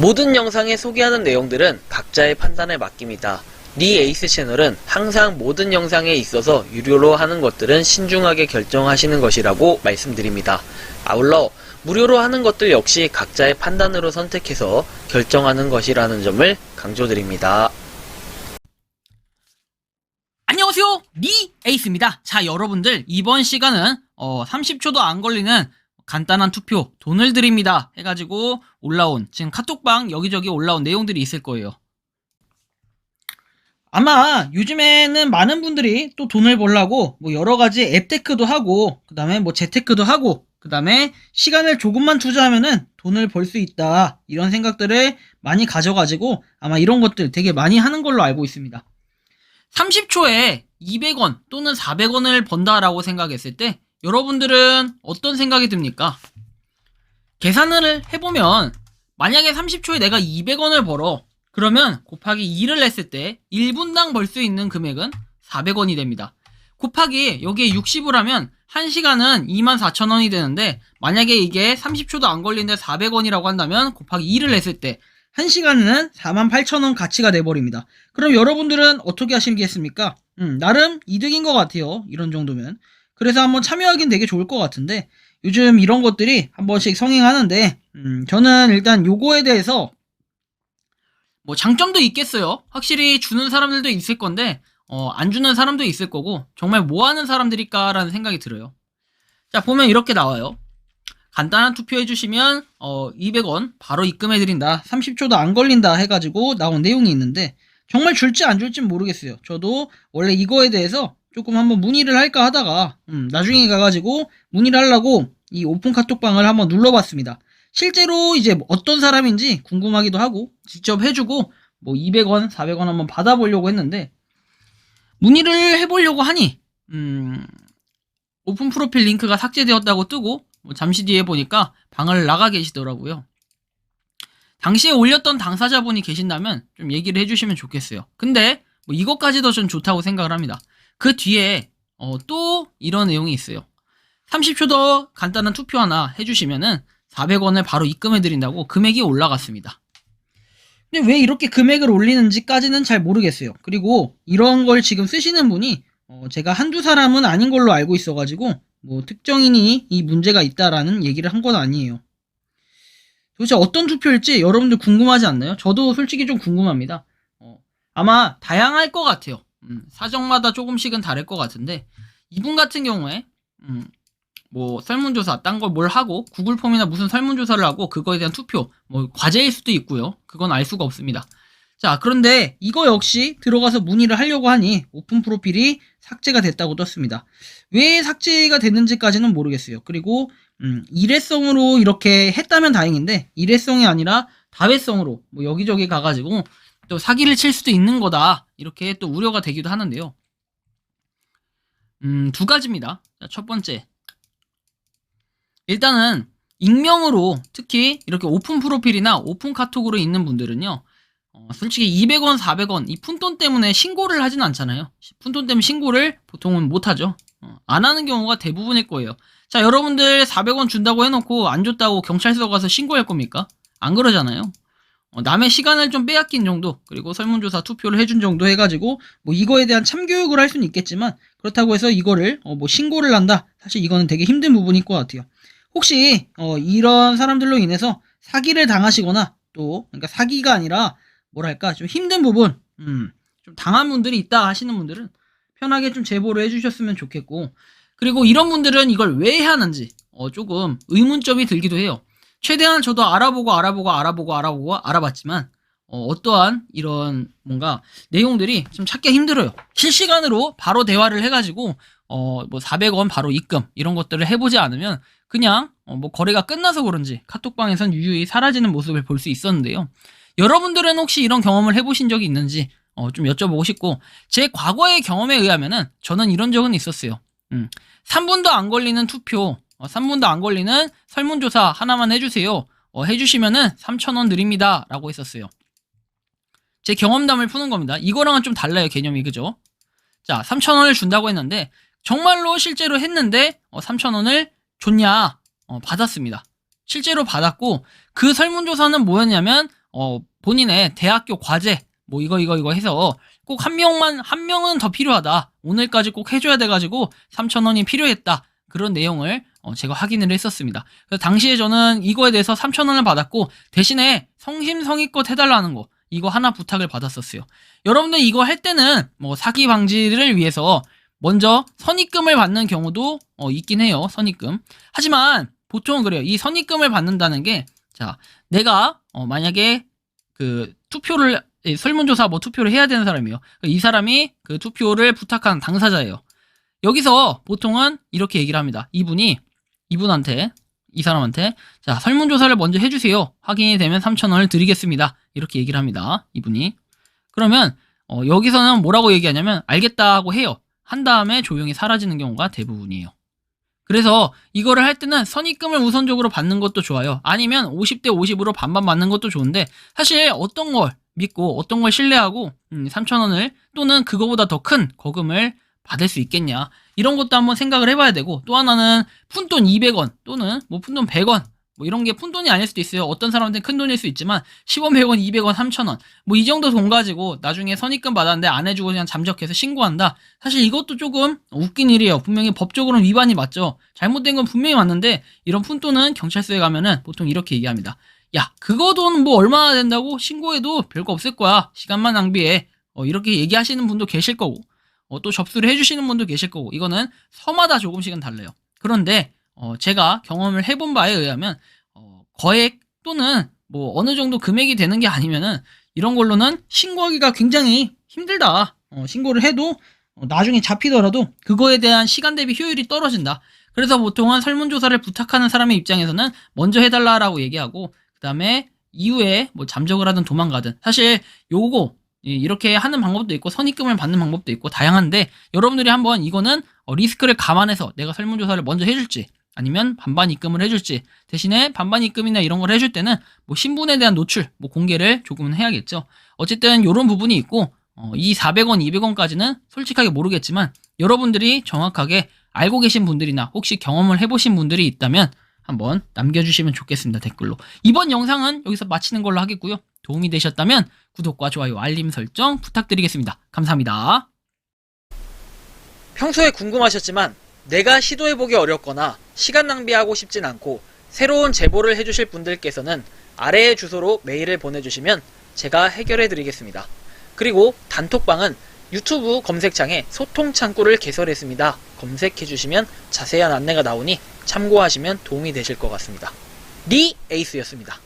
모든 영상에 소개하는 내용들은 각자의 판단에 맡깁니다. 니 에이스 채널은 항상 모든 영상에 있어서 유료로 하는 것들은 신중하게 결정하시는 것이라고 말씀드립니다. 아울러 무료로 하는 것들 역시 각자의 판단으로 선택해서 결정하는 것이라는 점을 강조드립니다. 안녕하세요, 니 에이스입니다. 자, 여러분들 이번 시간은 30초도 안 걸리는 간단한 투표 돈을 드립니다 해가지고 올라온, 지금 카톡방 여기저기 올라온 내용들이 있을 거예요. 아마 요즘에는 많은 분들이 또 돈을 벌려고 뭐 여러가지 앱테크도 하고, 그 다음에 뭐 재테크도 하고, 그 다음에 시간을 조금만 투자하면은 돈을 벌 수 있다, 이런 생각들을 많이 가져가지고 아마 이런 것들 되게 많이 하는 걸로 알고 있습니다. 30초에 200원 또는 400원을 번다라고 생각했을 때 여러분들은 어떤 생각이 듭니까? 계산을 해보면 만약에 30초에 내가 200원을 벌어, 그러면 곱하기 2를 했을 때 1분당 벌 수 있는 금액은 400원이 됩니다. 곱하기 여기에 60을 하면 1시간은 24,000원이 되는데, 만약에 이게 30초도 안 걸리는데 400원이라고 한다면 곱하기 2를 했을 때 1시간은 48,000원 가치가 돼버립니다. 그럼 여러분들은 어떻게 하시겠습니까? 나름 이득인 것 같아요, 이런 정도면. 그래서 한번 참여하긴 되게 좋을 것 같은데, 요즘 이런 것들이 한 번씩 성행하는데, 저는 일단 요거에 대해서 뭐 장점도 있겠어요. 확실히 주는 사람들도 있을 건데 안 주는 사람도 있을 거고, 정말 뭐 하는 사람들일까라는 생각이 들어요. 자, 보면 이렇게 나와요. 간단한 투표 해주시면 200원 바로 입금해드린다, 30초도 안 걸린다 해가지고 나온 내용이 있는데, 정말 줄지 안 줄진 모르겠어요. 저도 원래 이거에 대해서 조금 한번 문의를 할까 하다가 나중에 가가지고 문의를 하려고 이 오픈 카톡방을 한번 눌러봤습니다. 실제로 이제 어떤 사람인지 궁금하기도 하고 직접 해주고 뭐 200원, 400원 한번 받아보려고 했는데, 문의를 해보려고 하니 오픈 프로필 링크가 삭제되었다고 뜨고, 뭐 잠시 뒤에 보니까 방을 나가 계시더라고요. 당시에 올렸던 당사자분이 계신다면 좀 얘기를 해주시면 좋겠어요. 근데 뭐 이것까지도 전 좋다고 생각을 합니다. 그 뒤에 또 이런 내용이 있어요. 30초 더 간단한 투표 하나 해주시면은 400원을 바로 입금해드린다고 금액이 올라갔습니다. 근데 왜 이렇게 금액을 올리는지까지는 잘 모르겠어요. 그리고 이런 걸 지금 쓰시는 분이 제가 한두 사람은 아닌 걸로 알고 있어가지고 뭐 특정인이 이 문제가 있다라는 얘기를 한 건 아니에요. 도대체 어떤 투표일지 여러분들 궁금하지 않나요? 저도 솔직히 좀 궁금합니다. 아마 다양할 것 같아요. 사정마다 조금씩은 다를 것 같은데, 이분 같은 경우에 뭐 설문조사 딴 걸 뭘 하고 구글 폼이나 무슨 설문조사를 하고 그거에 대한 투표, 뭐 과제일 수도 있고요. 그건 알 수가 없습니다. 자, 그런데 이거 역시 들어가서 문의를 하려고 하니 오픈 프로필이 삭제가 됐다고 떴습니다. 왜 삭제가 됐는지까지는 모르겠어요. 그리고 일회성으로 이렇게 했다면 다행인데, 일회성이 아니라 다회성으로 뭐 여기저기 가가지고 또 사기를 칠 수도 있는 거다, 이렇게 또 우려가 되기도 하는데요. 두 가지입니다. 자, 첫 번째, 일단은 익명으로, 특히 이렇게 오픈 프로필이나 오픈 카톡으로 있는 분들은요, 솔직히 200원, 400원 이 푼돈 때문에 신고를 하진 않잖아요. 푼돈 때문에 신고를 보통은 못하죠. 안 하는 경우가 대부분일 거예요. 자, 여러분들 400원 준다고 해놓고 안 줬다고 경찰서 가서 신고할 겁니까? 안 그러잖아요. 남의 시간을 좀 빼앗긴 정도, 그리고 설문조사 투표를 해준 정도 해가지고 뭐 이거에 대한 참교육을 할 수는 있겠지만, 그렇다고 해서 이거를 뭐 신고를 한다, 사실 이거는 되게 힘든 부분일 것 같아요. 혹시 이런 사람들로 인해서 사기를 당하시거나, 또 그러니까 사기가 아니라 뭐랄까 좀 힘든 부분, 좀 당한 분들이 있다 하시는 분들은 편하게 좀 제보를 해주셨으면 좋겠고, 그리고 이런 분들은 이걸 왜 해야 하는지 조금 의문점이 들기도 해요. 최대한 저도 알아봤지만 어떠한 이런 뭔가 내용들이 좀 찾기가 힘들어요. 실시간으로 바로 대화를 해가지고 뭐 400원 바로 입금 이런 것들을 해보지 않으면 그냥 뭐 거래가 끝나서 그런지 카톡방에선 유유히 사라지는 모습을 볼 수 있었는데요. 여러분들은 혹시 이런 경험을 해보신 적이 있는지 좀 여쭤보고 싶고, 제 과거의 경험에 의하면은 저는 이런 적은 있었어요. 3분도 안 걸리는 투표, 3분도 안 걸리는 설문조사 하나만 해주세요. 해주시면은 3,000원 드립니다 라고 했었어요. 제 경험담을 푸는 겁니다. 이거랑은 좀 달라요, 개념이. 그죠? 자, 3,000원을 준다고 했는데 정말로 실제로 했는데 3,000원을 줬냐? 받았습니다. 실제로 받았고, 그 설문조사는 뭐였냐면 본인의 대학교 과제 뭐 이거 해서 꼭 한 명은 더 필요하다. 오늘까지 꼭 해줘야 돼가지고 3,000원이 필요했다. 그런 내용을 제가 확인을 했었습니다. 그래서 당시에 저는 이거에 대해서 3,000원을 받았고 대신에 성심성의껏 해달라는 거 이거 하나 부탁을 받았었어요. 여러분들 이거 할 때는 뭐 사기 방지를 위해서 먼저 선입금을 받는 경우도 있긴 해요. 선입금. 하지만 보통은 그래요. 이 선입금을 받는다는 게 자, 내가 만약에 그 투표를 설문조사 뭐 투표를 해야 되는 사람이에요. 이 사람이 그 투표를 부탁한 당사자예요. 여기서 보통은 이렇게 얘기를 합니다. 이분한테 이 사람한테 자, 설문조사를 먼저 해주세요. 확인이 되면 3,000원을 드리겠습니다. 이렇게 얘기를 합니다. 이분이. 그러면 여기서는 뭐라고 얘기하냐면 알겠다고 해요. 한 다음에 조용히 사라지는 경우가 대부분이에요. 그래서 이거를 할 때는 선입금을 우선적으로 받는 것도 좋아요. 아니면 50대 50으로 반반 받는 것도 좋은데 사실 어떤 걸 믿고 어떤 걸 신뢰하고 3,000원을 또는 그거보다 더 큰 거금을 받을 수 있겠냐. 이런 것도 한번 생각을 해봐야 되고 또 하나는 푼돈 200원 또는 뭐 푼돈 100원 뭐 이런 게 푼돈이 아닐 수도 있어요. 어떤 사람한테는 큰 돈일 수 있지만 10원, 100원, 200원, 3,000원 뭐 이 정도 돈 가지고 나중에 선입금 받았는데 안 해주고 그냥 잠적해서 신고한다. 사실 이것도 조금 웃긴 일이에요. 분명히 법적으로는 위반이 맞죠. 잘못된 건 분명히 맞는데 이런 푼돈은 경찰서에 가면은 보통 이렇게 얘기합니다. 야, 그거 돈 뭐 얼마나 된다고 신고해도 별거 없을 거야. 시간만 낭비해. 이렇게 얘기하시는 분도 계실 거고 또 접수를 해주시는 분도 계실 거고 이거는 서마다 조금씩은 달라요. 그런데 제가 경험을 해본 바에 의하면 거액 또는 뭐 어느 정도 금액이 되는 게 아니면은 이런 걸로는 신고하기가 굉장히 힘들다. 신고를 해도 나중에 잡히더라도 그거에 대한 시간 대비 효율이 떨어진다. 그래서 보통은 설문조사를 부탁하는 사람의 입장에서는 먼저 해달라라고 얘기하고 그 다음에 이후에 뭐 잠적을 하든 도망가든 사실 요거 이렇게 하는 방법도 있고 선입금을 받는 방법도 있고 다양한데 여러분들이 한번 이거는 리스크를 감안해서 내가 설문조사를 먼저 해줄지 아니면 반반 입금을 해줄지 대신에 반반 입금이나 이런 걸 해줄 때는 뭐 신분에 대한 노출 뭐 공개를 조금은 해야겠죠. 어쨌든 이런 부분이 있고 이 400원 200원까지는 솔직하게 모르겠지만 여러분들이 정확하게 알고 계신 분들이나 혹시 경험을 해보신 분들이 있다면 한번 남겨주시면 좋겠습니다. 댓글로. 이번 영상은 여기서 마치는 걸로 하겠고요. 도움이 되셨다면 구독과 좋아요 알림 설정 부탁드리겠습니다. 감사합니다. 평소에 궁금하셨지만 내가 시도해보기 어렵거나 시간 낭비하고 싶진 않고 새로운 제보를 해주실 분들께서는 아래의 주소로 메일을 보내주시면 제가 해결해드리겠습니다. 그리고 단톡방은 유튜브 검색창에 소통 창구를 개설했습니다. 검색해주시면 자세한 안내가 나오니 참고하시면 도움이 되실 것 같습니다. 리 에이스였습니다.